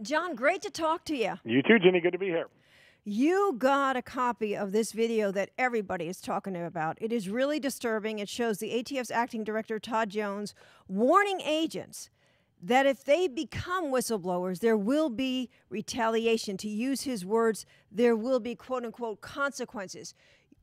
John, great to talk to you. You too, Ginny. Good to be here. You got a copy of this video that everybody is talking about. It is really disturbing. It shows the ATF's acting director, Todd Jones, warning agents that if they become whistleblowers, there will be retaliation. To use his words, there will be, quote unquote, consequences.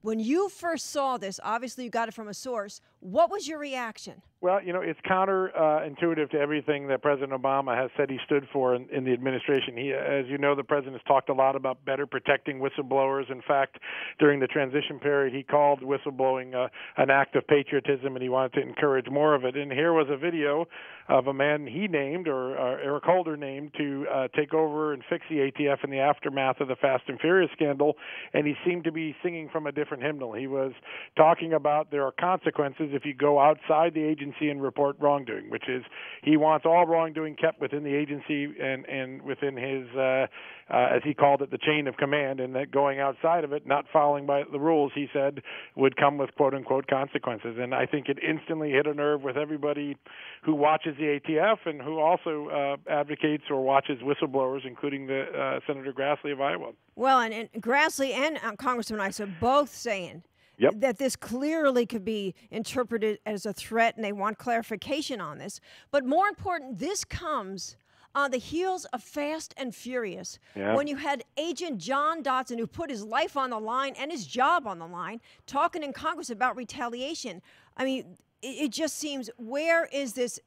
When you first saw this, obviously you got it from a source, what was your reaction? Well, it's counterintuitive to everything that President Obama has said he stood for in the administration. As you know, the president has talked a lot about better protecting whistleblowers. In fact, during the transition period, he called whistleblowing an act of patriotism, and he wanted to encourage more of it. And here was a video of a man he named, or Eric Holder named, to take over and fix the ATF in the aftermath of the Fast and Furious scandal, and he seemed to be singing from a different hymnal. He was talking about there are consequences if you go outside the agency and report wrongdoing, which is he wants all wrongdoing kept within the agency and within his, as he called it, the chain of command, and that going outside of it, not following by the rules, he said, would come with quote-unquote consequences. And I think it instantly hit a nerve with everybody who watches the ATF and who also advocates or watches whistleblowers, including the Senator Grassley of Iowa. Well, and Grassley and Congressman Issa both saying that this clearly could be interpreted as a threat, and they want clarification on this. But more important, this comes on the heels of Fast and Furious, when you had Agent John Dotson, who put his life on the line and his job on the line, talking in Congress about retaliation. I mean, it just seems, where is this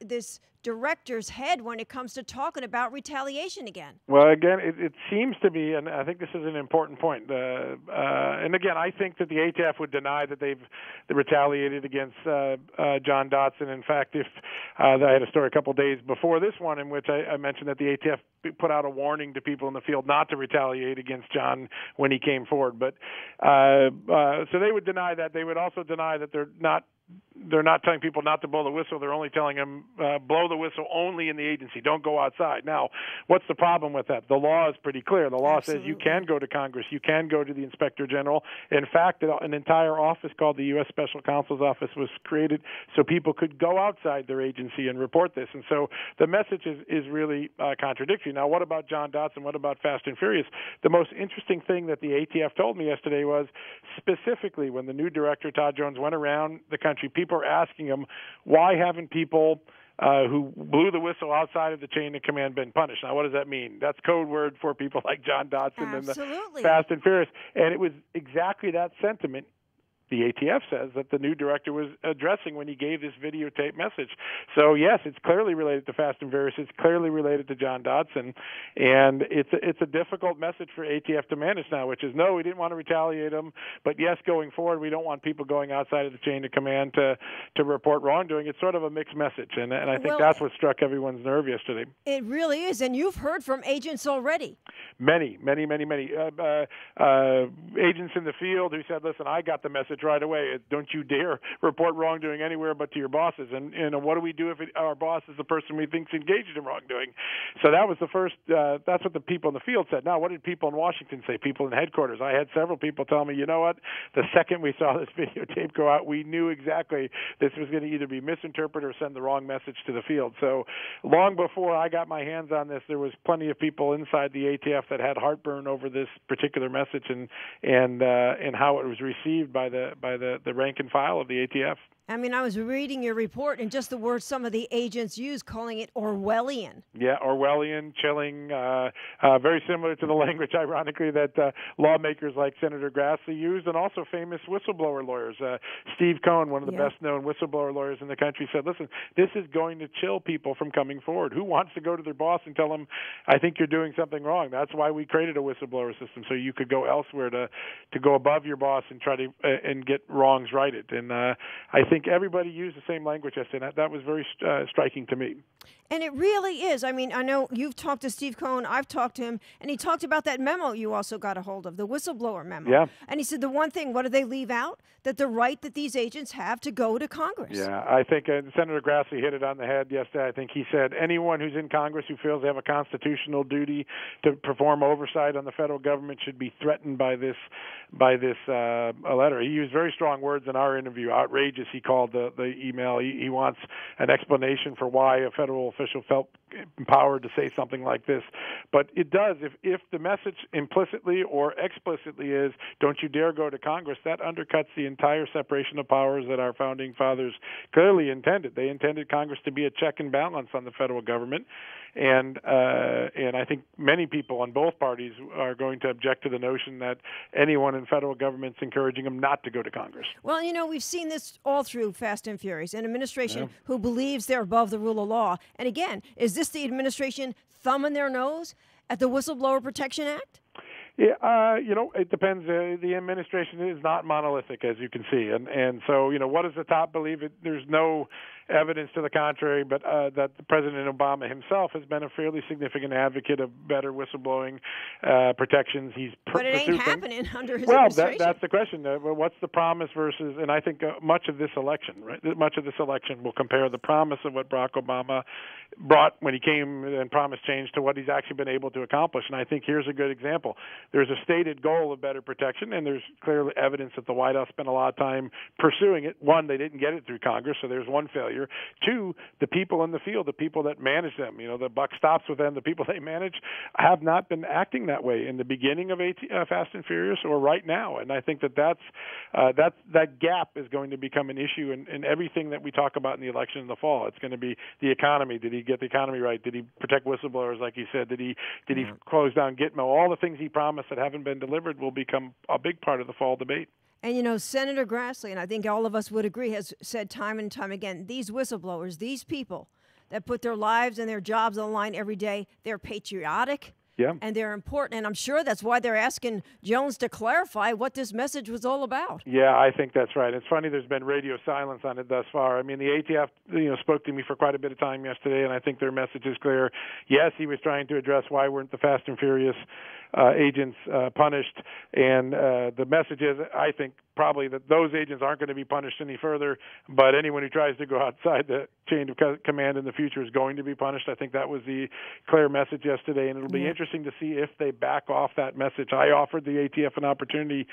director's head when it comes to talking about retaliation again? Well, again, it seems to be, and I think this is an important point. And again, I think that the ATF would deny that they retaliated against John Dotson. In fact, if I had a story a couple days before this one in which I mentioned that the ATF put out a warning to people in the field not to retaliate against John when he came forward. But so they would deny that. They would also deny that they're not telling people not to blow the whistle. They're only telling them blow the whistle only in the agency. Don't go outside. Now, what's the problem with that? The law is pretty clear. The law says you can go to Congress. You can go to the Inspector General. In fact, an entire office called the U.S. Special Counsel's Office was created so people could go outside their agency and report this. And so the message is really contradictory. Now, what about John Dotson? What about Fast and Furious? The most interesting thing that the ATF told me yesterday was specifically when the new director, Todd Jones, went around the country, people are asking him, why haven't people who blew the whistle outside of the chain of command been punished? Now, what does that mean? That's code word for people like John Dotson and the Fast and Furious. And it was exactly that sentiment the ATF says that the new director was addressing when he gave this videotape message. So, yes, it's clearly related to Fast and Furious. It's clearly related to John Dotson. And it's a difficult message for ATF to manage now, which is, no, we didn't want to retaliate him, but, yes, going forward, we don't want people going outside of the chain of command to report wrongdoing. It's sort of a mixed message, and I think that's what struck everyone's nerve yesterday. It really is, and you've heard from agents already. Many agents in the field who said, listen, I got the message right away. Don't you dare report wrongdoing anywhere but to your bosses. And what do we do if our boss is the person we think's engaged in wrongdoing? So that was the first. That's what the people in the field said. Now, what did people in Washington say? People in headquarters. I had several people tell me, you know what? The second we saw this videotape go out, we knew exactly this was going to either be misinterpreted or send the wrong message to the field. So long before I got my hands on this, there was plenty of people inside the ATF that had heartburn over this particular message and how it was received by the rank and file of the ATF. I mean, I was reading your report and just the words some of the agents used, calling it Orwellian. Yeah, Orwellian, chilling, very similar to the language, ironically, that lawmakers like Senator Grassley used, and also famous whistleblower lawyers. Steve Cohen, one of the best-known whistleblower lawyers in the country, said, listen, this is going to chill people from coming forward. Who wants to go to their boss and tell them, I think you're doing something wrong? That's why we created a whistleblower system, so you could go elsewhere to go above your boss and try to and get wrongs righted. And I think everybody used the same language yesterday. That was very striking to me. And it really is. I mean, I know you've talked to Steve Cohen. I've talked to him. And he talked about that memo you also got a hold of, the whistleblower memo. Yeah. And he said the one thing, what did they leave out? That the right that these agents have to go to Congress. Yeah, I think Senator Grassley hit it on the head yesterday. I think he said anyone who's in Congress who feels they have a constitutional duty to perform oversight on the federal government should be threatened by this letter. He used very strong words in our interview. Outrageous, he called the email. He wants an explanation for why a federal official felt empowered to say something like this. But it does, if the message implicitly or explicitly is, don't you dare go to Congress, that undercuts the entire separation of powers that our founding fathers clearly intended. They intended Congress to be a check and balance on the federal government. And I think many people on both parties are going to object to the notion that anyone in federal government's encouraging them not to go to Congress. Well, we've seen this all through Fast and Furious, an administration who believes they're above the rule of law. And again, is this the administration thumbing their nose at the Whistleblower Protection Act? Yeah, it depends. The administration is not monolithic, as you can see, and so what does the top believe? There's no evidence to the contrary, but that President Obama himself has been a fairly significant advocate of better whistleblowing protections. But it ain't happening under his administration. Well, that's the question. What's the promise versus? And I think much of this election, will compare the promise of what Barack Obama brought when he came and promised change to what he's actually been able to accomplish. And I think here's a good example. There's a stated goal of better protection, and there's clearly evidence that the White House spent a lot of time pursuing it. One, they didn't get it through Congress, so there's one failure. Two, the people in the field, the people that manage them, the buck stops with them. The people they manage have not been acting that way in the beginning of Fast and Furious or right now. And I think that gap is going to become an issue in everything that we talk about in the election in the fall. It's going to be the economy. Did he get the economy right? Did he protect whistleblowers, like he said? Did he close down Gitmo? All the things he promised that haven't been delivered will become a big part of the fall debate. And, Senator Grassley, and I think all of us would agree, has said time and time again, these whistleblowers, these people that put their lives and their jobs on the line every day, they're patriotic. Yeah. And they're important, and I'm sure that's why they're asking Jones to clarify what this message was all about. Yeah, I think that's right. It's funny there's been radio silence on it thus far. I mean, the ATF spoke to me for quite a bit of time yesterday, and I think their message is clear. Yes, he was trying to address why weren't the Fast and Furious agents punished, and the message is, I think, probably that those agents aren't going to be punished any further, but anyone who tries to go outside the chain of command in the future is going to be punished. I think that was the clear message yesterday, and it'll be interesting to see if they back off that message. I offered the ATF an opportunity.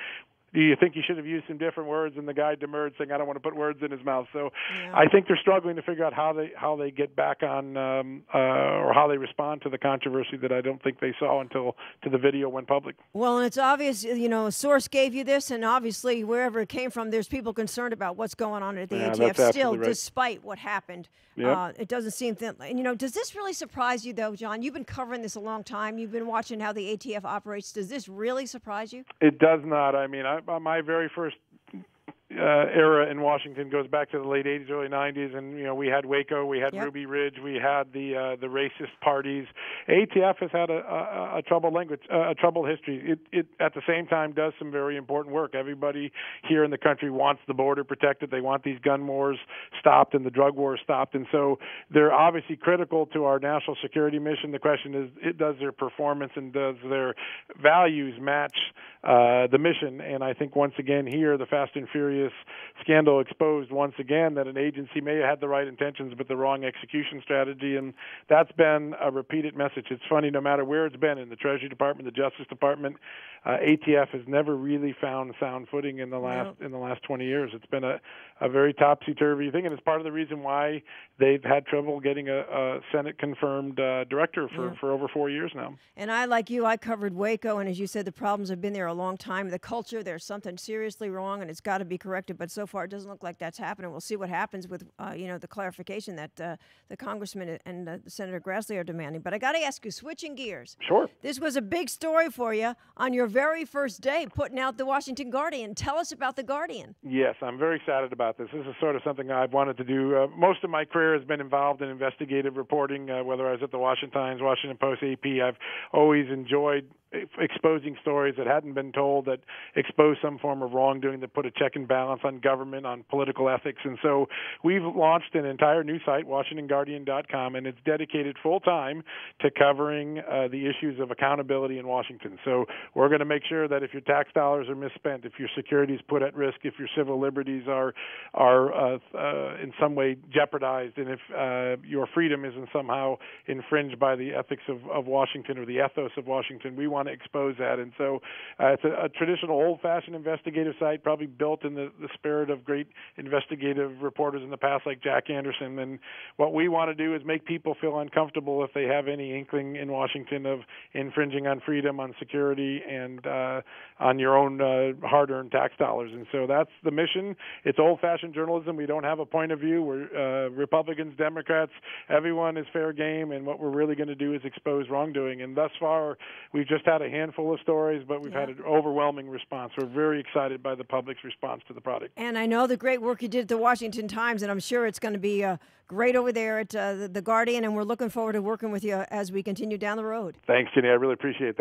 Do you think you should have used some different words? And the guy demurred, saying, I don't want to put words in his mouth. So I think they're struggling to figure out how they get back on or how they respond to the controversy that I don't think they saw until the video went public. Well, and it's obvious, a source gave you this, and obviously wherever it came from, there's people concerned about what's going on at the ATF still, right, despite what happened. Yep. It doesn't seem does this really surprise you, though, John? You've been covering this a long time. You've been watching how the ATF operates. Does this really surprise you? It does not. I mean, my very first era in Washington goes back to the late 80s, early 90s, and we had Waco, we had Ruby Ridge, we had the racist parties. ATF has had a troubled history. It at the same time does some very important work. Everybody here in the country wants the border protected. They want these gun wars stopped and the drug wars stopped, and so they're obviously critical to our national security mission. The question is, does their performance and does their values match the mission? And I think once again here, the Fast and Furious scandal exposed once again that an agency may have had the right intentions but the wrong execution strategy, and that's been a repeated message. It's funny, no matter where it's been, in the Treasury Department, the Justice Department, ATF has never really found sound footing in the last 20 years. It's been a very topsy-turvy thing, and it's part of the reason why they've had trouble getting a Senate-confirmed director for over 4 years now. And I covered Waco, and as you said, the problems have been there a long time. The culture, there's something seriously wrong, and it's got to be corrected, but so far it doesn't look like that's happening. We'll see what happens with, the clarification that the Congressman and Senator Grassley are demanding. But I got to ask you, switching gears. Sure. This was a big story for you on your very first day putting out the Washington Guardian. Tell us about the Guardian. Yes, I'm very excited about this. This is sort of something I've wanted to do. Most of my career has been involved in investigative reporting, whether I was at the Washington Times, Washington Post, AP. I've always enjoyed exposing stories that hadn't been told, that expose some form of wrongdoing, that put a check and balance on government, on political ethics. And so we've launched an entire new site, WashingtonGuardian.com, and it's dedicated full-time to covering the issues of accountability in Washington. So we're going to make sure that if your tax dollars are misspent, if your security is put at risk, if your civil liberties are in some way jeopardized, and if your freedom isn't somehow infringed by the ethics of Washington or the ethos of Washington, we want want to expose that. And so it's a traditional old-fashioned investigative site, probably built in the spirit of great investigative reporters in the past like Jack Anderson. And what we want to do is make people feel uncomfortable if they have any inkling in Washington of infringing on freedom, on security, and on your own hard-earned tax dollars. And so that's the mission. It's old-fashioned journalism. We don't have a point of view. We're Republicans, Democrats, everyone is fair game, and what we're really going to do is expose wrongdoing. And thus far, we've just had a handful of stories, but we've had an overwhelming response. We're very excited by the public's response to the product. And I know the great work you did at the Washington Times, and I'm sure it's going to be great over there at the Guardian, and we're looking forward to working with you as we continue down the road. Thanks, Jenny. I really appreciate that.